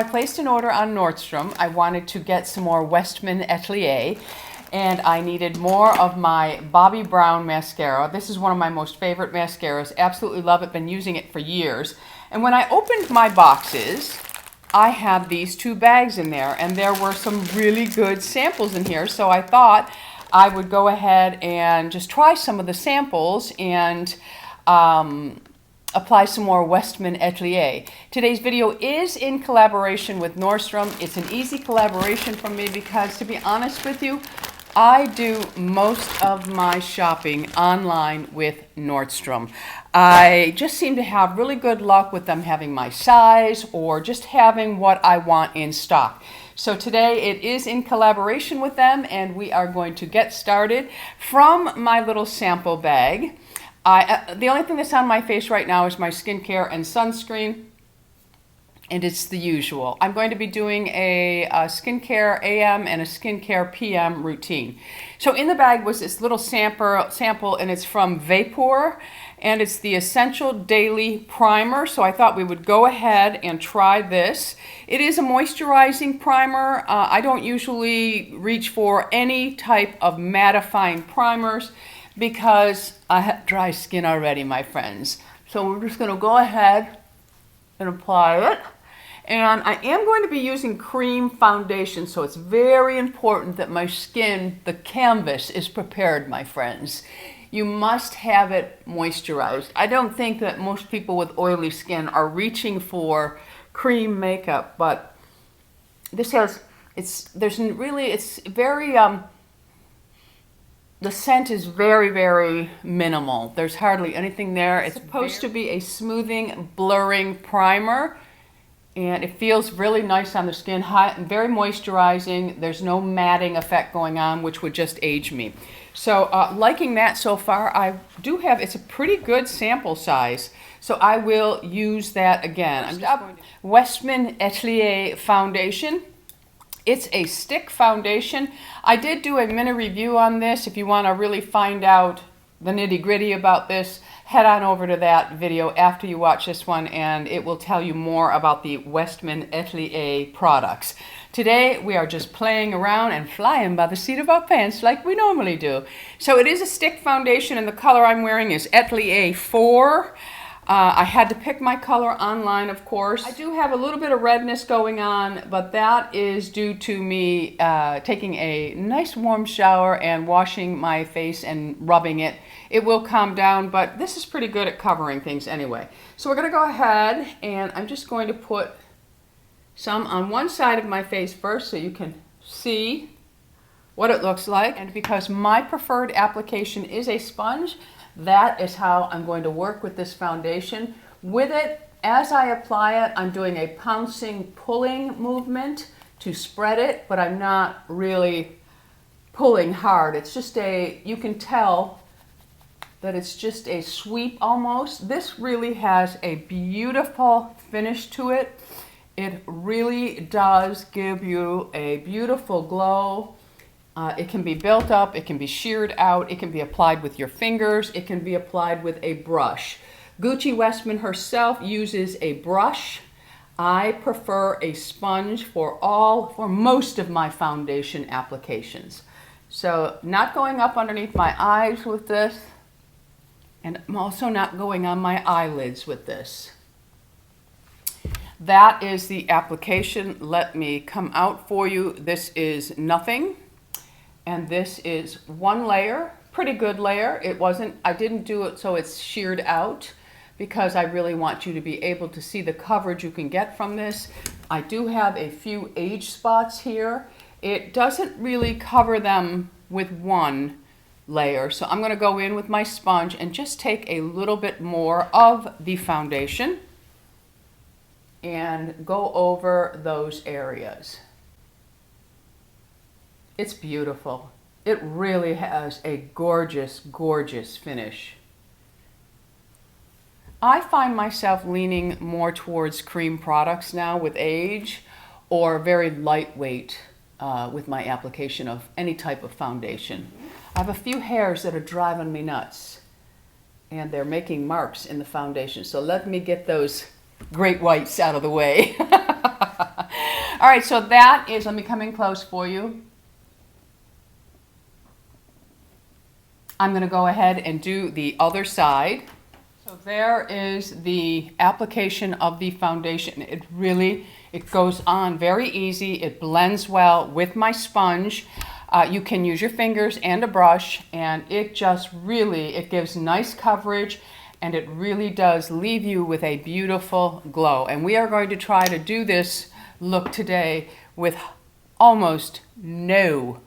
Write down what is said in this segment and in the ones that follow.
I placed an order on Nordstrom. I wanted to get some more Westman Atelier, and I needed more of my Bobbi Brown mascara. This is one of my most favorite mascaras. Absolutely love it. Been using it for years. And when I opened my boxes, I had these 2 bags in there, and there were some really good samples in here. So I thought I would go ahead and just try some of the samples and apply some more Westman Atelier. Today's video is in collaboration with Nordstrom. It's an easy collaboration for me because, to be honest with you, I do most of my shopping online with Nordstrom. I just seem to have really good luck with them having my size or just having what I want in stock. So today it is in collaboration with them, and we are going to get started from my little sample bag. The only thing that's on my face right now is my skincare and sunscreen, and it's the usual. I'm going to be doing a skincare AM and a skincare PM routine. So in the bag was this little sample, and it's from Vapor, and it's the Essential Daily Primer. So I thought we would go ahead and try this. It is a moisturizing primer. I don't usually reach for any type of mattifying primers because I have dry skin already, my friends. So we're just going to go ahead and apply it. And I am going to be using cream foundation, so it's very important that my skin, the canvas, is prepared, my friends. You must have it moisturized. I don't think that most people with oily skin are reaching for cream makeup, but this has, it's very, the scent is very, very minimal. There's hardly anything there. It's supposed to be a smoothing, blurring primer, and it feels really nice on the skin, hot and very moisturizing. There's no matting effect going on, which would just age me. So liking that so far. I do have, it's a pretty good sample size, so I will use that again. I'm just going to Westman Atelier foundation. It's a stick foundation. I did do a mini review on this. If you want to really find out the nitty-gritty about this, head on over to that video after you watch this one, and it will tell you more about the Westman Atelier products. Today we are just playing around and flying by the seat of our pants like we normally do. So it is a stick foundation, and the color I'm wearing is Atelier 4. I had to pick my color online, of course. I do have a little bit of redness going on, but that is due to me taking a nice warm shower and washing my face and rubbing it. It will calm down, but this is pretty good at covering things anyway. So we're going to go ahead, and I'm just going to put some on one side of my face first so you can see what it looks like. And because my preferred application is a sponge, that is how I'm going to work with this foundation. With it, as I apply it, I'm doing a pouncing, pulling movement to spread it, but I'm not really pulling hard. It's just you can tell that it's just a sweep almost. This really has a beautiful finish to it. It really does give you a beautiful glow. It can be built up, it can be sheared out, it can be applied with your fingers, it can be applied with a brush. Gucci Westman herself uses a brush. I prefer a sponge for most of my foundation applications. So not going up underneath my eyes with this, and I'm also not going on my eyelids with this. That is the application. Let me come out for you. This is nothing. And this is one layer, pretty good layer. I didn't do it so it's sheared out because I really want you to be able to see the coverage you can get from this. I do have a few age spots here. It doesn't really cover them with one layer. So I'm going to go in with my sponge and just take a little bit more of the foundation and go over those areas. It's beautiful. It really has a gorgeous, gorgeous finish. I find myself leaning more towards cream products now with age, or very lightweight with my application of any type of foundation. I have a few hairs that are driving me nuts, and they're making marks in the foundation. So let me get those great whites out of the way. All right, so that is, let me come in close for you. I'm going to go ahead and do the other side. So there is the application of the foundation. It goes on very easy. It blends well with my sponge. You can use your fingers and a brush, and it gives nice coverage, and it really does leave you with a beautiful glow. And we are going to try to do this look today with almost no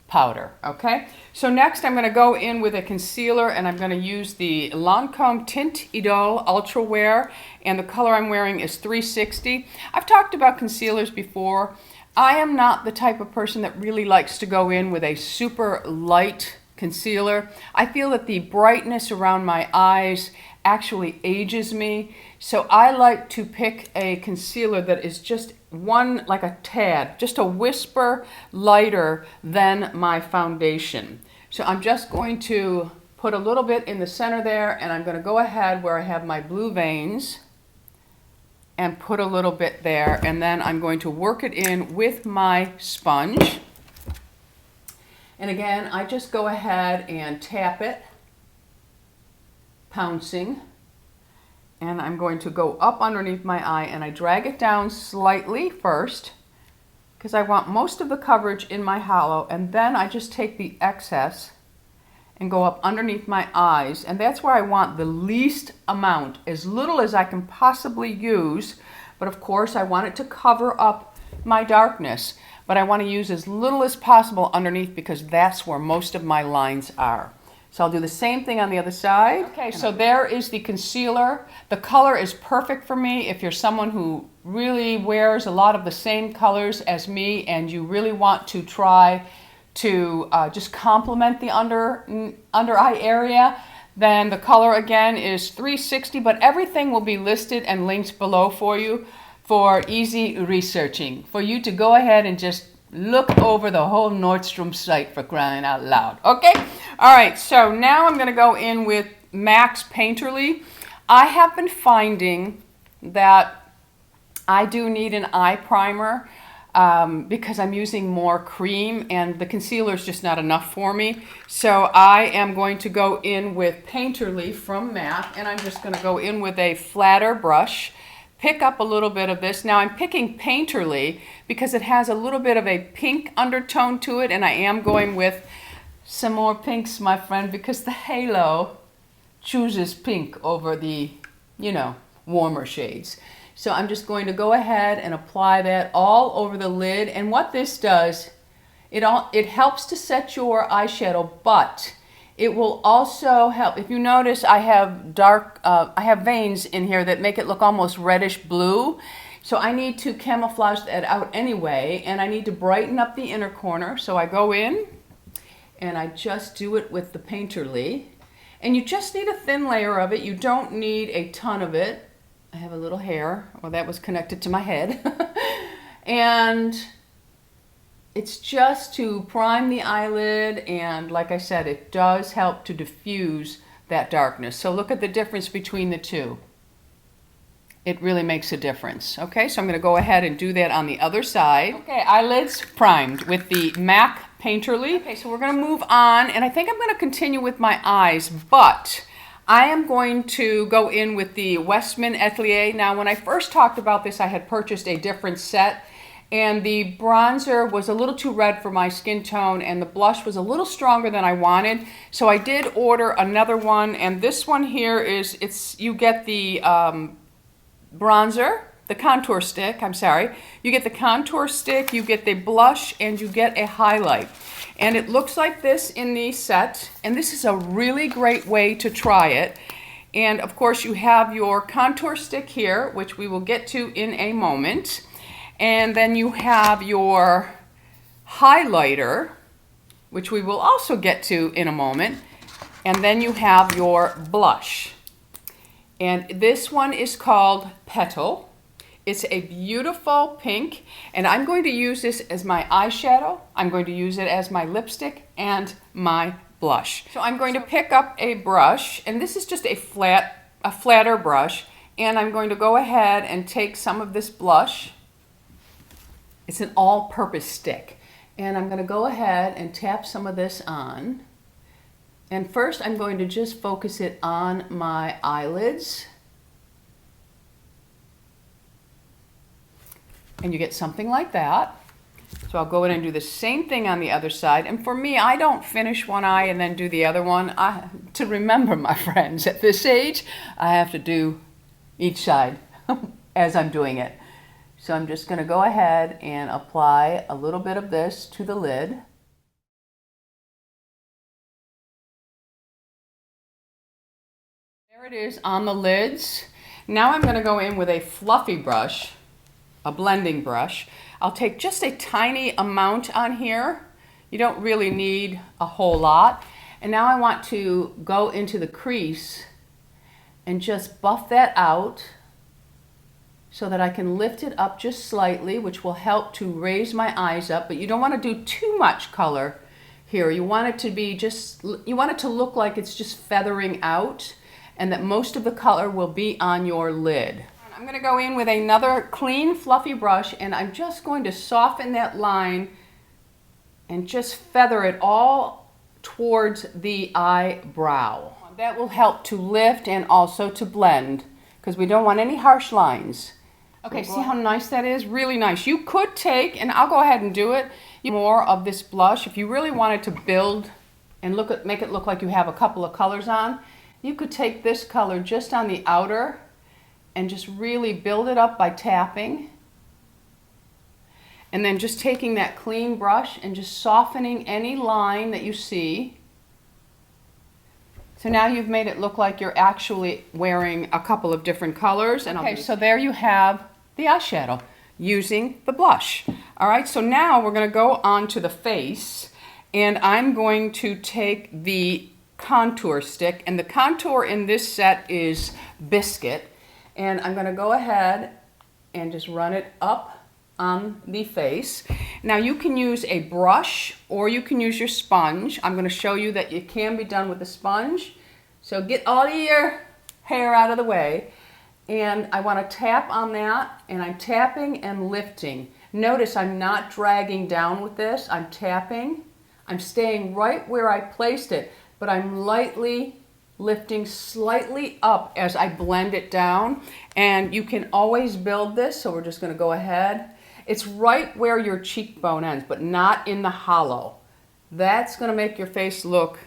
powder, okay? So next I'm going to go in with a concealer, and I'm going to use the Lancome Tint Idole Ultra Wear, and the color I'm wearing is 360. I've talked about concealers before. I am not the type of person that really likes to go in with a super light concealer. I feel that the brightness around my eyes actually ages me. So I like to pick a concealer that is just like a tad, just a whisper lighter than my foundation. So I'm just going to put a little bit in the center there, and I'm going to go ahead where I have my blue veins and put a little bit there, and then I'm going to work it in with my sponge. And again, I just go ahead and tap it, pouncing, and I'm going to go up underneath my eye, and I drag it down slightly first because I want most of the coverage in my hollow, and then I just take the excess and go up underneath my eyes, and that's where I want the least amount, as little as I can possibly use, but of course I want it to cover up my darkness, but I want to use as little as possible underneath because that's where most of my lines are. So I'll do the same thing on the other side. Okay, so there is the concealer. The color is perfect for me if you're someone who really wears a lot of the same colors as me and you really want to try to just complement the under eye area, then the color again is 360, but everything will be listed and linked below for you for easy researching, for you to go ahead and just look over the whole Nordstrom site, for crying out loud. Okay? All right, so now I'm going to go in with MAC's Painterly. I have been finding that I do need an eye primer because I'm using more cream and the concealer is just not enough for me. So I am going to go in with Painterly from MAC, and I'm just going to go in with a flatter brush, pick up a little bit of this. Now I'm picking Painterly because it has a little bit of a pink undertone to it, and I am going with some more pinks, my friend, because the halo chooses pink over the, warmer shades. So I'm just going to go ahead and apply that all over the lid. And what this does, it helps to set your eyeshadow, but it will also help. If you notice, I have veins in here that make it look almost reddish blue. So I need to camouflage that out anyway, and I need to brighten up the inner corner. So I go in and I just do it with the Painterly. And you just need a thin layer of it. You don't need a ton of it. I have a little hair. Well, that was connected to my head. And it's just to prime the eyelid, and like I said, it does help to diffuse that darkness. So look at the difference between the two. It really makes a difference. Okay, so I'm going to go ahead and do that on the other side. Okay, eyelids primed with the MAC Painterly. Okay, so we're going to move on, and I think I'm going to continue with my eyes, but I am going to go in with the Westman Atelier. Now, when I first talked about this, I had purchased a different set, and the bronzer was a little too red for my skin tone, and the blush was a little stronger than I wanted. So I did order another one, and this one here is, you get the bronzer, the contour stick, you get the contour stick, you get the blush, and you get a highlight. And it looks like this in the set, and this is a really great way to try it. And of course you have your contour stick here, which we will get to in a moment. And then you have your highlighter, which we will also get to in a moment. And then you have your blush. And this one is called Petal. It's a beautiful pink, and I'm going to use this as my eyeshadow. I'm going to use it as my lipstick and my blush. So I'm going to pick up a brush, and this is just a flatter brush, and I'm going to go ahead and take some of this blush It's an all-purpose stick. And I'm going to go ahead and tap some of this on. And first I'm going to just focus it on my eyelids. And you get something like that. So I'll go in and do the same thing on the other side. And for me, I don't finish one eye and then do the other one. To remember, my friends, at this age, I have to do each side as I'm doing it. So I'm just going to go ahead and apply a little bit of this to the lid. There it is on the lids. Now I'm going to go in with a fluffy brush, a blending brush. I'll take just a tiny amount on here. You don't really need a whole lot. And now I want to go into the crease and just buff that out so that I can lift it up just slightly, which will help to raise my eyes up. But you don't want to do too much color here. You want it to be just, you want it to look like it's just feathering out and that most of the color will be on your lid. I'm going to go in with another clean fluffy brush and I'm just going to soften that line and just feather it all towards the eyebrow. That will help to lift and also to blend because we don't want any harsh lines. Okay, see how nice that is? Really nice. You could take, and I'll go ahead and do it, more of this blush. If you really wanted to build and make it look like you have a couple of colors on, you could take this color just on the outer and just really build it up by tapping. And then just taking that clean brush and just softening any line that you see. So now you've made it look like you're actually wearing a couple of different colors. And okay, so there you have the eyeshadow using the blush. All right, so now we're going to go on to the face. And I'm going to take the contour stick. And the contour in this set is Biscuit. And I'm going to go ahead and just run it up on the face. Now you can use a brush or you can use your sponge. I'm going to show you that it can be done with a sponge. So get all of your hair out of the way. And I want to tap on that, and I'm tapping and lifting. Notice I'm not dragging down with this. I'm tapping. I'm staying right where I placed it, but I'm lightly lifting slightly up as I blend it down. And you can always build this, so we're just going to go ahead. It's right where your cheekbone ends, but not in the hollow. That's going to make your face look,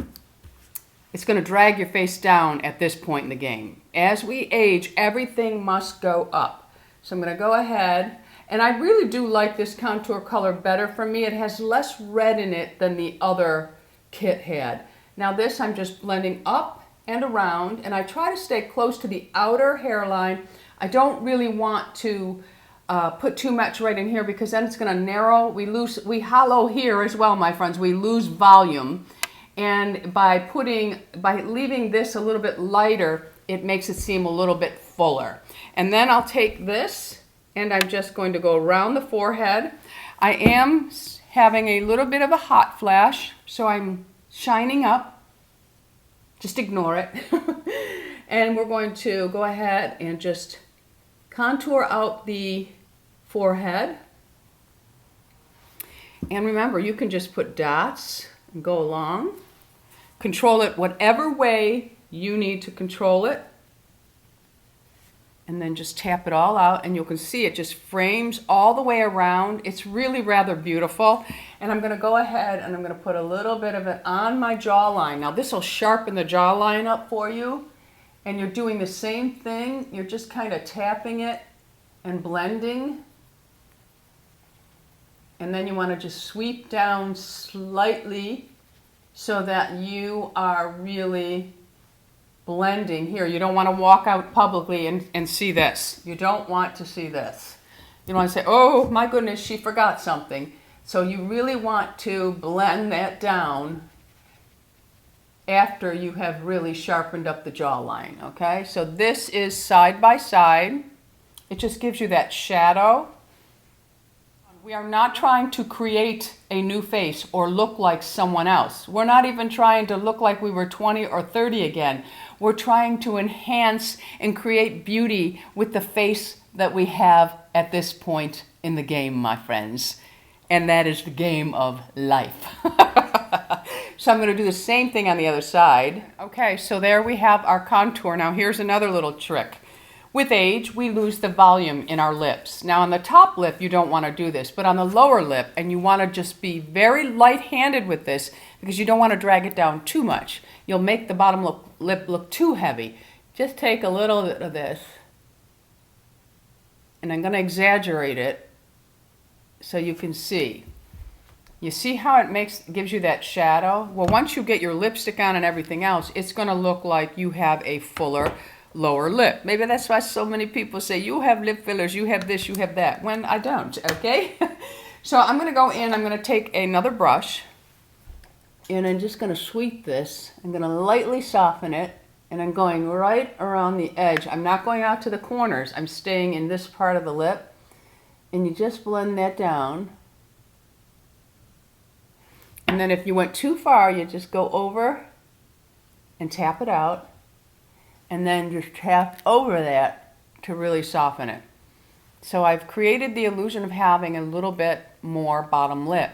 it's going to drag your face down at this point in the game. As we age, everything must go up. So I'm going to go ahead, and I really do like this contour color better for me. It has less red in it than the other kit had. Now this I'm just blending up and around, and I try to stay close to the outer hairline. I don't really want to put too much right in here because then it's going to narrow. We hollow here as well, my friends. We lose volume. And by leaving this a little bit lighter, it makes it seem a little bit fuller. And then I'll take this and I'm just going to go around the forehead. I am having a little bit of a hot flash, so I'm shining up. Just ignore it. And we're going to go ahead and just contour out the forehead. And remember, you can just put dots and go along. Control it whatever way you need to control it. And then just tap it all out, and you can see it just frames all the way around. It's really rather beautiful. And I'm going to go ahead and I'm going to put a little bit of it on my jawline. Now this will sharpen the jawline up for you. And you're doing the same thing. You're just kind of tapping it and blending. And then you want to just sweep down slightly so that you are really blending here. You don't want to walk out publicly and see this. You don't want to see this. You don't want to say, oh my goodness, she forgot something. So you really want to blend that down after you have really sharpened up the jawline, okay? So this is side by side. It just gives you that shadow. We are not trying to create a new face or look like someone else. We're not even trying to look like we were 20 or 30 again. We're trying to enhance and create beauty with the face that we have at this point in the game, my friends, and that is the game of life. So I'm going to do the same thing on the other side. Okay, so there we have our contour. Now here's another little trick. With age, we lose the volume in our lips. Now on the top lip, you don't want to do this, but on the lower lip, and you want to just be very light-handed with this because you don't want to drag it down too much. You'll make the bottom lip look too heavy. Just take a little bit of this, and I'm going to exaggerate it so you can see. You see how it gives you that shadow? Well, once you get your lipstick on and everything else, it's going to look like you have a fuller lower lip. Maybe that's why so many people say, you have lip fillers, you have this, you have that, when I don't, okay? So I'm going to go in, I'm going to take another brush, and I'm just going to sweep this. I'm going to lightly soften it, and I'm going right around the edge. I'm not going out to the corners. I'm staying in this part of the lip, and you just blend that down. And then if you went too far, you just go over and tap it out, and then just tap over that to really soften it. So I've created the illusion of having a little bit more bottom lip,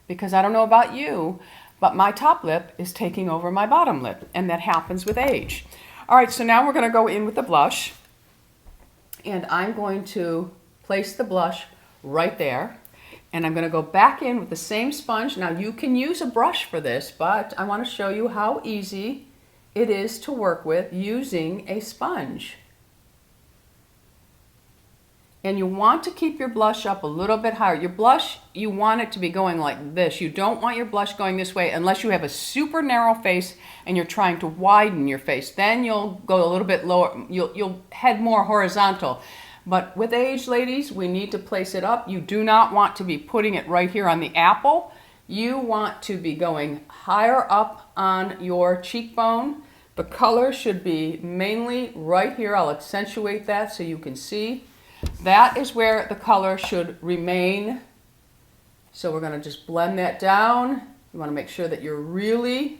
because I don't know about you, but my top lip is taking over my bottom lip, and that happens with age. All right, so now we're going to go in with the blush, and I'm going to place the blush right there. And I'm going to go back in with the same sponge. Now you can use a brush for this, but I want to show you how easy it is to work with using a sponge. And you want to keep your blush up a little bit higher. Your blush, you want it to be going like this. You don't want your blush going this way unless you have a super narrow face and you're trying to widen your face. Then you'll go a little bit lower. You'll head more horizontal. But with age, ladies, we need to place it up. You do not want to be putting it right here on the apple. You want to be going higher up on your cheekbone. The color should be mainly right here. I'll accentuate that so you can see. That is where the color should remain. So we're going to just blend that down. You want to make sure that you're really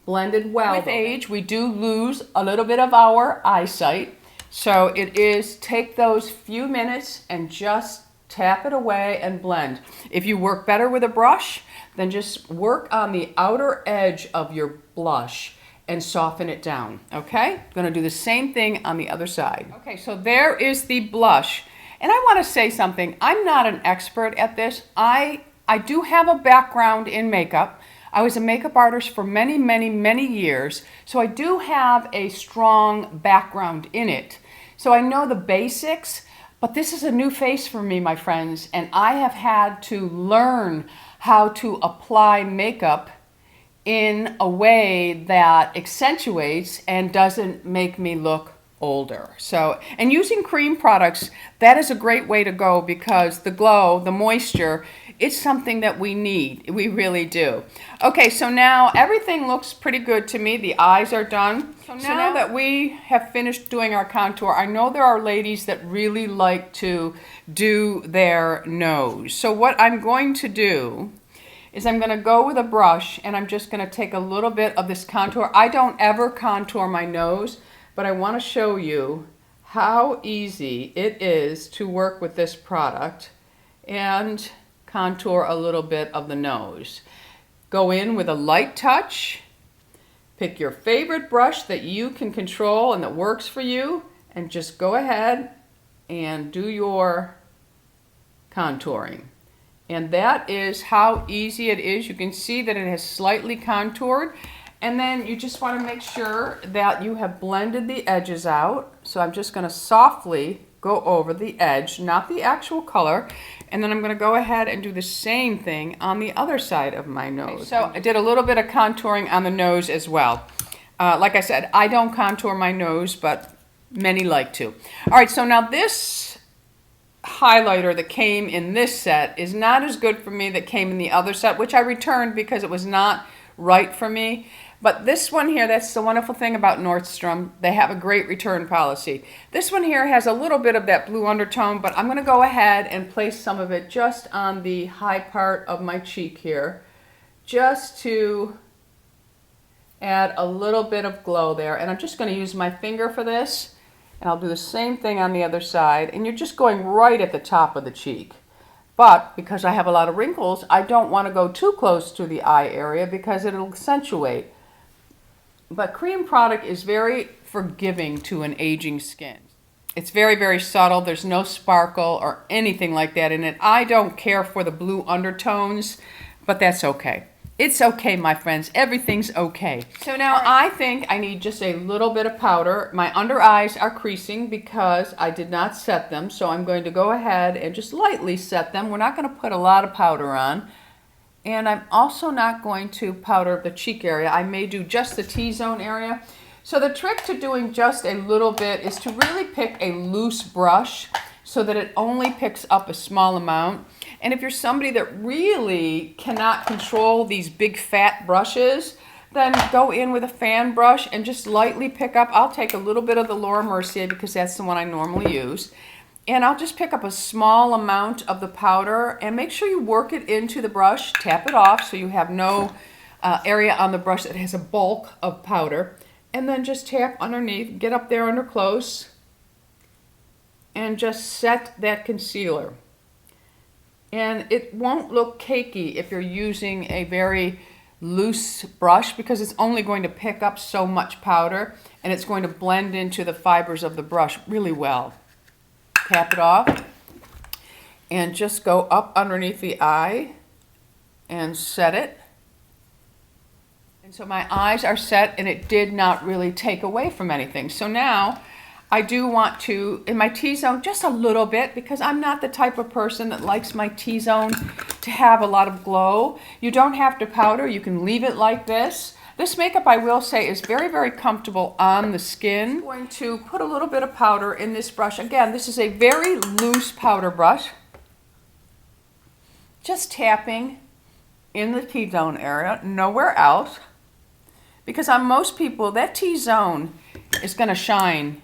blended well. With age, we do lose a little bit of our eyesight. So it is take those few minutes and just tap it away and blend. If you work better with a brush, then just work on the outer edge of your blush and soften it down, okay? I'm gonna do the same thing on the other side. Okay, so there is the blush. And I wanna say something, I'm not an expert at this. I do have a background in makeup. I was a makeup artist for many, many, many years, so I do have a strong background in it. So I know the basics, but this is a new face for me, my friends, and I have had to learn how to apply makeup in a way that accentuates and doesn't make me look older. So, and using cream products, that is a great way to go because the glow, the moisture, it's something that we need. We really do. Okay, so now everything looks pretty good to me. The eyes are done. So now that we have finished doing our contour, I know there are ladies that really like to do their nose. So what I'm going to do is I'm going to go with a brush and I'm just going to take a little bit of this contour. I don't ever contour my nose, but I want to show you how easy it is to work with this product and contour a little bit of the nose. Go in with a light touch, pick your favorite brush that you can control and that works for you, and just go ahead and do your contouring. And that is how easy it is. You can see that it has slightly contoured. And then you just want to make sure that you have blended the edges out. So I'm just going to softly go over the edge, not the actual color. And then I'm going to go ahead and do the same thing on the other side of my nose. Okay, so I did a little bit of contouring on the nose as well. Like I said, I don't contour my nose, but many like to. All right, so now this highlighter that came in this set is not as good for me that came in the other set, which I returned because it was not right for me. But this one here, that's the wonderful thing about Nordstrom. They have a great return policy. This one here has a little bit of that blue undertone, but I'm going to go ahead and place some of it just on the high part of my cheek here, just to add a little bit of glow there. And I'm just going to use my finger for this And I'll do the same thing on the other side. And you're just going right at the top of the cheek. But because I have a lot of wrinkles, I don't want to go too close to the eye area because it'll accentuate. But cream product is very forgiving to an aging skin. It's very, very subtle. There's no sparkle or anything like that in it. I don't care for the blue undertones, but that's okay. It's okay, my friends. Everything's okay. So now I think I need just a little bit of powder. My under eyes are creasing because I did not set them. So I'm going to go ahead and just lightly set them. We're not going to put a lot of powder on. And I'm also not going to powder the cheek area. I may do just the T-zone area. So the trick to doing just a little bit is to really pick a loose brush so that it only picks up a small amount. And if you're somebody that really cannot control these big fat brushes, then go in with a fan brush and just lightly pick up. I'll take a little bit of the Laura Mercier because that's the one I normally use. And I'll just pick up a small amount of the powder and make sure you work it into the brush, tap it off so you have no area on the brush that has a bulk of powder. And then just tap underneath, get up there under close, and just set that concealer. And it won't look cakey if you're using a very loose brush because it's only going to pick up so much powder and it's going to blend into the fibers of the brush really well. Tap it off and just go up underneath the eye and set it. And so my eyes are set and it did not really take away from anything. So now I do want to, in my T-zone, just a little bit because I'm not the type of person that likes my T-zone to have a lot of glow. You don't have to powder. You can leave it like this. This makeup, I will say, is very, very comfortable on the skin. I'm going to put a little bit of powder in this brush. Again, this is a very loose powder brush. Just tapping in the T-zone area, nowhere else. Because on most people, that T-zone is going to shine.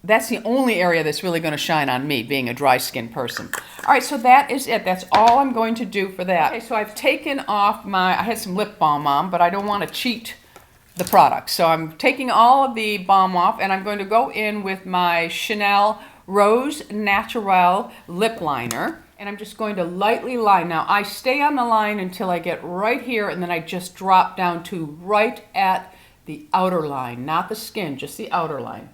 That's the only area that's really going to shine on me, being a dry skin person. All right, so that is it. That's all I'm going to do for that. Okay, so I've taken off I had some lip balm on, but I don't want to cheat the product. So I'm taking all of the balm off, and I'm going to go in with my Chanel Rose Naturelle lip liner. And I'm just going to lightly line. Now, I stay on the line until I get right here, and then I just drop down to right at the outer line, not the skin, just the outer line.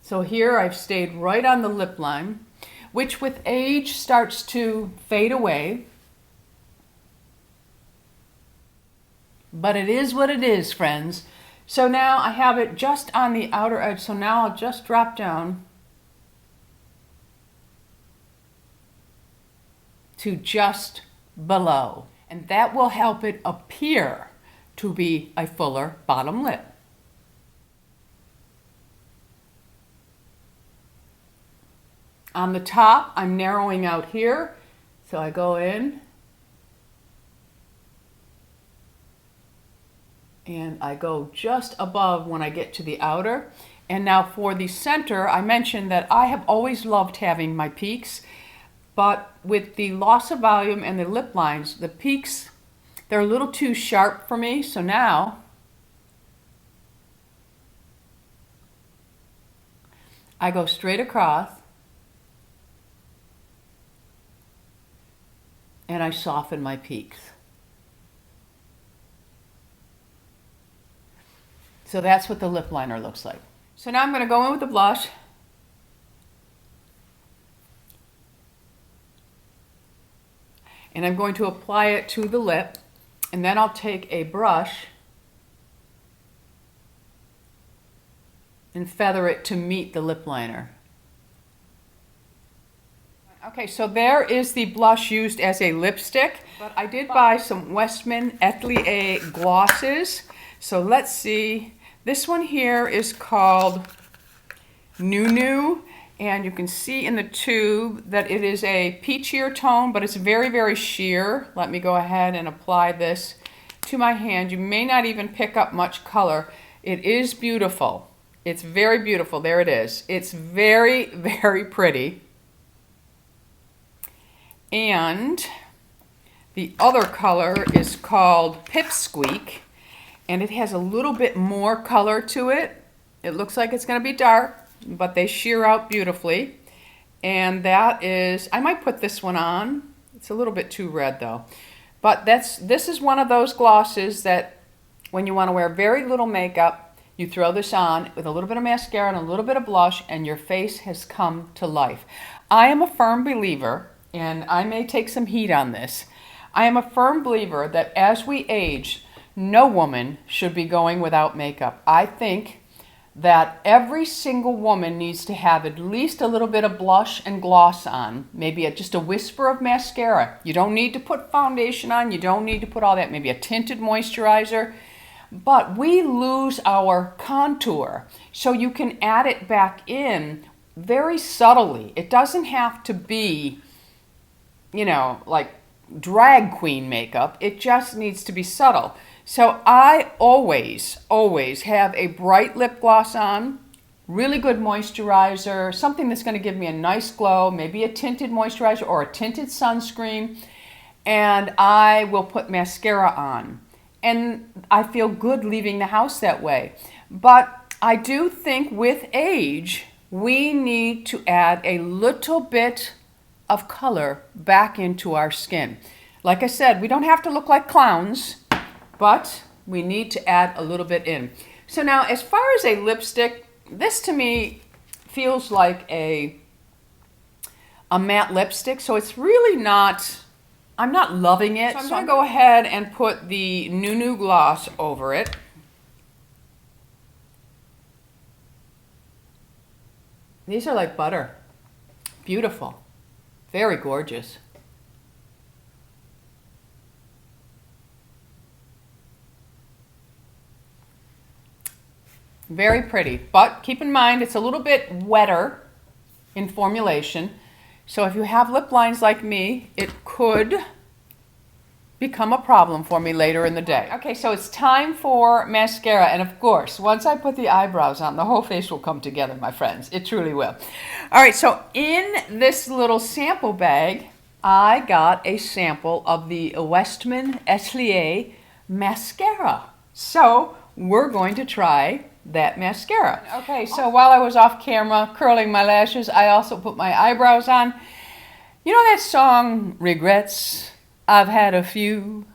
So here I've stayed right on the lip line, which with age starts to fade away. But it is what it is, friends. So now I have it just on the outer edge. So now I'll just drop down to just below. And that will help it appear to be a fuller bottom lip. On the top, I'm narrowing out here. So I go in and I go just above when I get to the outer. And now for the center, I mentioned that I have always loved having my peaks, but with the loss of volume and the lip lines, the peaks, they're a little too sharp for me. So now I go straight across and I soften my peaks. So that's what the lip liner looks like. So now I'm going to go in with the blush. And I'm going to apply it to the lip. And then I'll take a brush and feather it to meet the lip liner. Okay, so there is the blush used as a lipstick. But I did buy some Westman Atelier glosses. So let's see. This one here is called Nunu, and you can see in the tube that it is a peachier tone, but it's very, very sheer. Let me go ahead and apply this to my hand. You may not even pick up much color. It is beautiful. It's very beautiful. There it is. It's very, very pretty. And the other color is called Pipsqueak. and it has a little bit more color to it. It looks like it's going to be dark, but they sheer out beautifully. And that is, I might put this one on. It's a little bit too red though. But this is one of those glosses that when you want to wear very little makeup, you throw this on with a little bit of mascara and a little bit of blush, and your face has come to life. I am a firm believer, and I may take some heat on this, I am a firm believer that as we age, no woman should be going without makeup. I think that every single woman needs to have at least a little bit of blush and gloss on, maybe just a whisper of mascara. You don't need to put foundation on, you don't need to put all that, maybe a tinted moisturizer. But we lose our contour, so you can add it back in very subtly. It doesn't have to be, you know, like drag queen makeup. It just needs to be subtle. So I always have a bright lip gloss on, really good moisturizer, something that's going to give me a nice glow, maybe a tinted moisturizer or a tinted sunscreen, and I will put mascara on. And I feel good leaving the house that way. But I do think with age, we need to add a little bit of color back into our skin. Like I said, we don't have to look like clowns, but we need to add a little bit in. So now, as far as a lipstick, this to me feels like a matte lipstick, so it's really not, I'm not loving it. So I'm gonna go ahead and put the New gloss over it. These are like butter. Beautiful. Very gorgeous. Very pretty, but keep in mind it's a little bit wetter in formulation. So if you have lip lines like me, it could become a problem for me later in the day. Okay, so it's time for mascara. And of course, once I put the eyebrows on, the whole face will come together, my friends. It truly will. All right, so in this little sample bag, I got a sample of the Westman Atelier mascara. So we're going to try that mascara. Okay, so while I was off camera curling my lashes, I also put my eyebrows on. You know that song, Regrets? I've had a few,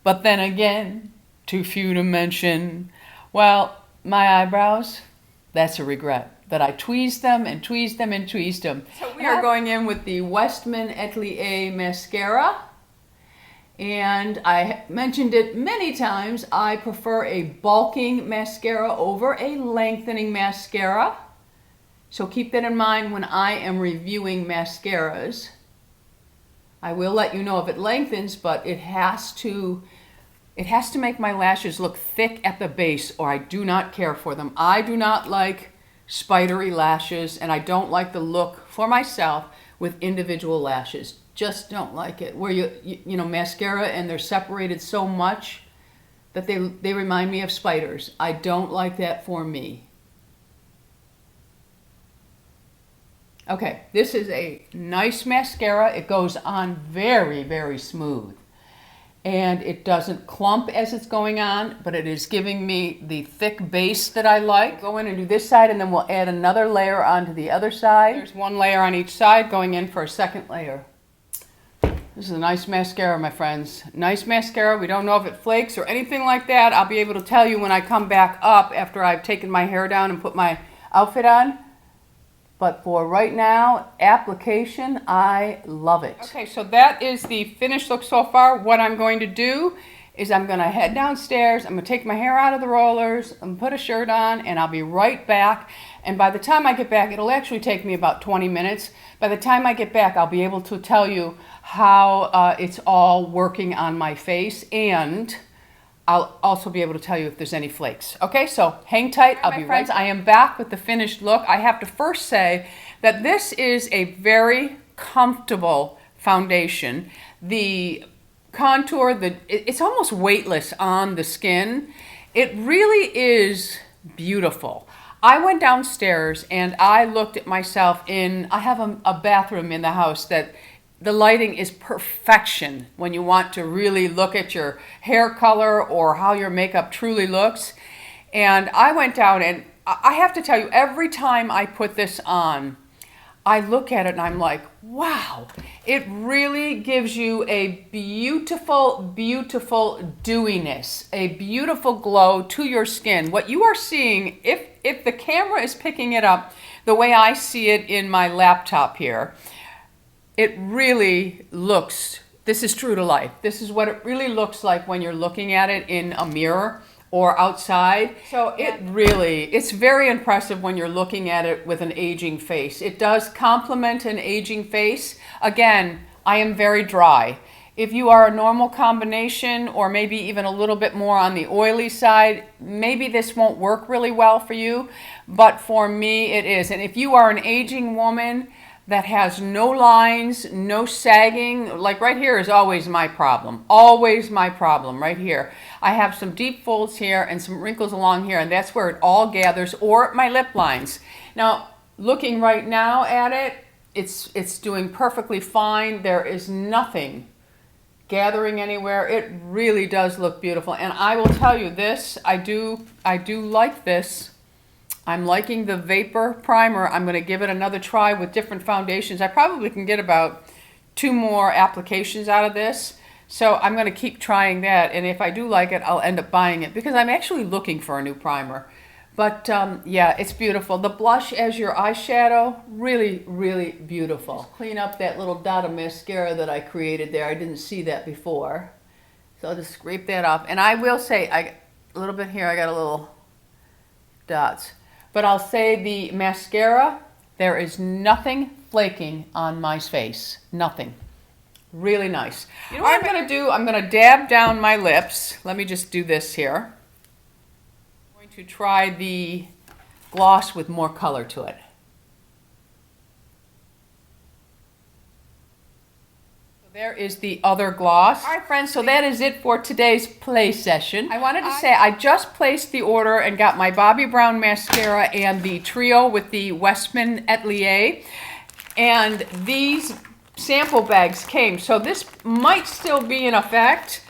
but then again, too few to mention. Well, my eyebrows, that's a regret. That I tweezed them and tweezed them and tweezed them. So we are going in with the Westman Atelier mascara. And I mentioned it many times, I prefer a bulking mascara over a lengthening mascara. So keep that in mind when I am reviewing mascaras. I will let you know if it lengthens, but it has to make my lashes look thick at the base, or I do not care for them. I do not like spidery lashes, and I don't like the look for myself with individual lashes. Just don't like it. Where you know, mascara and they're separated so much that they remind me of spiders. I don't like that for me. Okay, this is a nice mascara. It goes on very, very smooth. And it doesn't clump as it's going on, but it is giving me the thick base that I like. We'll go in and do this side, and then we'll add another layer onto the other side. There's one layer on each side, going in for a second layer. This is a nice mascara, my friends. Nice mascara. We don't know if it flakes or anything like that. I'll be able to tell you when I come back up after I've taken my hair down and put my outfit on. But for right now, application, I love it. Okay, so that is the finished look so far. What I'm going to do is I'm going to head downstairs. I'm going to take my hair out of the rollers and put a shirt on, and I'll be right back. And by the time I get back, it'll actually take me about 20 minutes. By the time I get back, I'll be able to tell you how it's all working on my face, and I'll also be able to tell you if there's any flakes. Okay, so hang tight. I'll be right back. I am back with the finished look. I have to first say that this is a very comfortable foundation. The contour, it's almost weightless on the skin. It really is beautiful. I went downstairs and I looked at myself I have a bathroom in the house that the lighting is perfection when you want to really look at your hair color or how your makeup truly looks. And I went down, and I have to tell you, every time I put this on, I look at it and I'm like, wow, it really gives you a beautiful, beautiful dewiness, a beautiful glow to your skin. What you are seeing, if the camera is picking it up the way I see it in my laptop here, it really looks, this is true to life. This is what it really looks like when you're looking at it in a mirror or outside. So it's very impressive when you're looking at it with an aging face. It does complement an aging face. Again, I am very dry. If you are a normal combination or maybe even a little bit more on the oily side, maybe this won't work really well for you, but for me it is. And if you are an aging woman that has no lines, no sagging, like right here is always my problem right here. I have some deep folds here and some wrinkles along here, and that's where it all gathers, or my lip lines. Now, looking right now at it, it's doing perfectly fine. There is nothing gathering anywhere. It really does look beautiful, and I will tell you this, I do like this. I'm liking the Vapor Primer. I'm going to give it another try with different foundations. I probably can get about 2 more applications out of this. So I'm going to keep trying that. And if I do like it, I'll end up buying it because I'm actually looking for a new primer. But yeah, it's beautiful. The blush as your eyeshadow, really, really beautiful. Just clean up that little dot of mascara that I created there. I didn't see that before. So I'll just scrape that off. And I will say, a little bit here, I got a little dots. But I'll say the mascara, there is nothing flaking on my face. Nothing. Really nice. You know what I'm going to do? I'm going to dab down my lips. Let me just do this here. I'm going to try the gloss with more color to it. There is the other gloss. All right, friends, so that is it for today's play session. I wanted to say I just placed the order and got my Bobbi Brown mascara and the trio with the Westman Atelier. And these sample bags came, so this might still be in effect.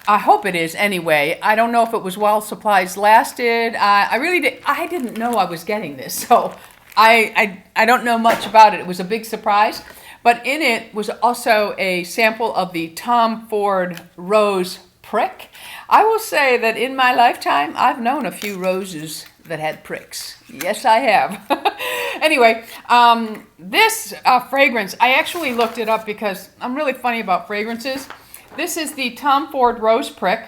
I hope it is anyway. I don't know if it was while supplies lasted. I didn't know I was getting this, so I don't know much about it. It was a big surprise. But in it was also a sample of the Tom Ford Rose Prick. I will say that in my lifetime, I've known a few roses that had pricks. Yes, I have. Anyway, this fragrance, I actually looked it up because I'm really funny about fragrances. This is the Tom Ford Rose Prick.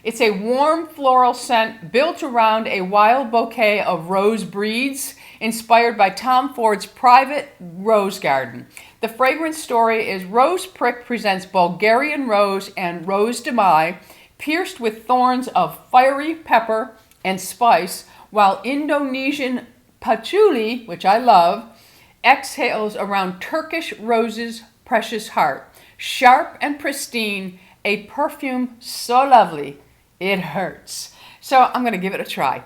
It's a warm floral scent built around a wild bouquet of rose breeds inspired by Tom Ford's private rose garden. The fragrance story is Rose Prick presents Bulgarian rose and rose de mai pierced with thorns of fiery pepper and spice, while Indonesian patchouli, which I love, exhales around Turkish rose's precious heart. Sharp and pristine, a perfume so lovely, it hurts. So I'm going to give it a try.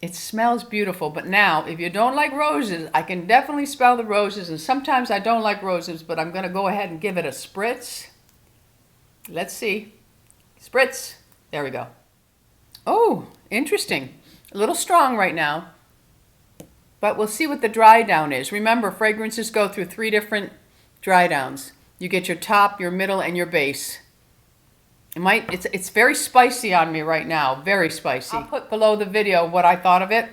It smells beautiful, but now, if you don't like roses, I can definitely smell the roses, and sometimes I don't like roses, but I'm going to go ahead and give it a spritz. Let's see. Spritz. There we go. Oh, interesting. A little strong right now, but we'll see what the dry down is. Remember, fragrances go through 3 different dry downs. You get your top, your middle, and your base. It's very spicy on me right now, very spicy. I'll put below the video what I thought of it,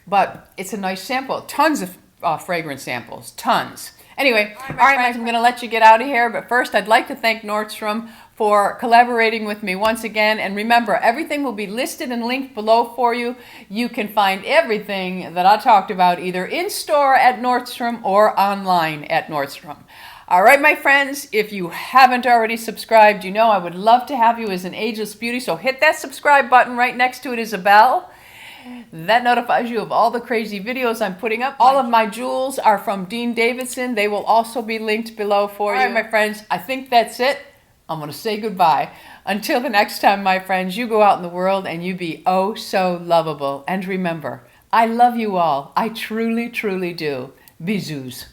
but it's a nice sample. Tons of fragrance samples, tons. Anyway, all right, friends, I'm going to let you get out of here, but first I'd like to thank Nordstrom for collaborating with me once again. And remember, everything will be listed and linked below for you. You can find everything that I talked about either in store at Nordstrom or online at Nordstrom. All right, my friends, if you haven't already subscribed, you know I would love to have you as an Ageless Beauty, so hit that subscribe button. Right next to it is a bell. That notifies you of all the crazy videos I'm putting up. All of my jewels are from Dean Davidson. They will also be linked below for you. All right, my friends, I think that's it. I'm going to say goodbye. Until the next time, my friends, you go out in the world and you be oh so lovable. And remember, I love you all. I truly, truly do. Bisous.